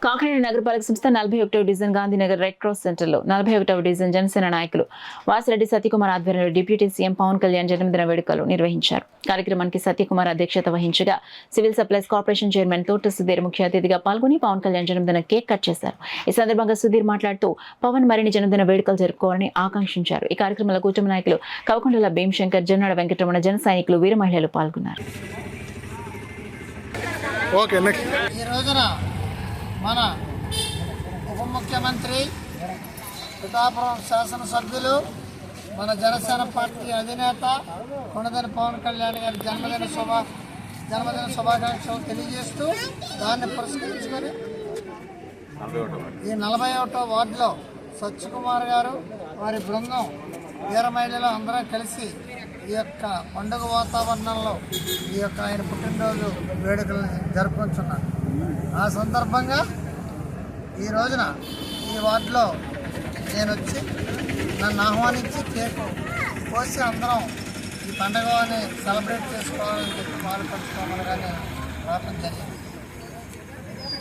కాకినాడ నగరపాలక సంస్థ 41వ division Gandhinagar red cross సెంటర్లో 41వ డివిజన్ జనసేన నాయకులు వాసిరెడ్డి సత్యకుమార్ ఆధ్వర్యంలో డిప్యూటీ సీఎం పవన్ కళ్యాణ్ జన్మదిన వేడుకలు నిర్వహించారు. కార్యక్రమానికి సత్యకుమార్ అధ్యక్షత వహించగా సివిల్ సప్లైస్ కార్పొరేషన్ చైర్మన్ తోట సుధీర్ ముఖ్య అతిథిగా పాల్గొని పవన్ కళ్యాణ్ జన్మదిన కేక్ కట్ చేశారు. ఈ సందర్భంగా సుధీర్ మాట్లాడుతూ పవన్ మరిన్ని జన్మదిన వేడుకలు జరుపుకోవాలని ఆకాంక్షించారు. ఈ కార్యక్రమంలో కూటమి నాయకులు కవకొండల భీమశంకర్, జన్నాడ వెంకటరమణ, జన సైనికులు, వీర మహిళలు పాల్గొన్నారు. మన ఉప ముఖ్యమంత్రి పిఠాపురం శాసనసభ్యులు మన జనసేన పార్టీ అధినేత కొణిదెల పవన్ కళ్యాణ్ గారి జన్మదిన శుభాకాంక్షలు తెలియజేస్తూ దాన్ని పురస్కరించుకొని ఈ 41వ వార్డులో సత్యకుమార్ గారు వారి బృందం వీర మహిళలు అందరం కలిసి ఈ యొక్క పండుగ వాతావరణంలో ఈ యొక్క ఆయన పుట్టినరోజు వేడుకలను జరుపుకుంటున్నారు. ఆ సందర్భంగా ఈ రోజున ఈ వార్డులో నేను వచ్చి నన్ను ఆహ్వానించి కేక్ కోసి అందరం ఈ పండుగని సెలబ్రేట్ చేసుకోవాలని చెప్పి పాల్పంచుకోమని కానీ రావడం జరిగింది.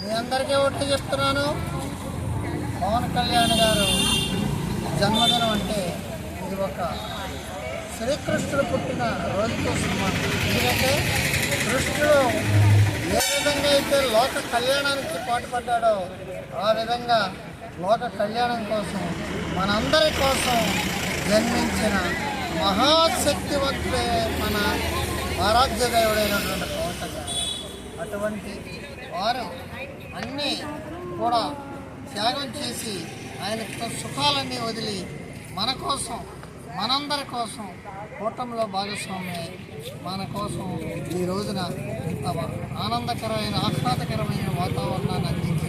మీ అందరికీ ఒకటి చెప్తున్నాను, పవన్ కళ్యాణ్ గారు జన్మదినం అంటే ఇది ఒక శ్రీకృష్ణుడు పుట్టిన రోజుతో సమానం. ఎందుకంటే కృష్ణుడు ఏ విధంగా అయితే లోక కళ్యాణానికి పాటుపడ్డాడో ఆ విధంగా లోక కళ్యాణం కోసం మనందరి కోసం జన్మించిన మహాశక్తివంతుడే మన ఆరాధ్య దేవుడైనటువంటి పవన్ కళ్యాణ్. అటువంటి వారు అన్నీ కూడా త్యాగం చేసి ఆయన సుఖాలన్నీ వదిలి మన కోసం మనందరి కోసం కూటమిలో భాగస్వామ్యం మన కోసం ఈ రోజున ఇంత ఆనందకరమైన ఆహ్లాదకరమైన వాతావరణాన్ని అందించారు.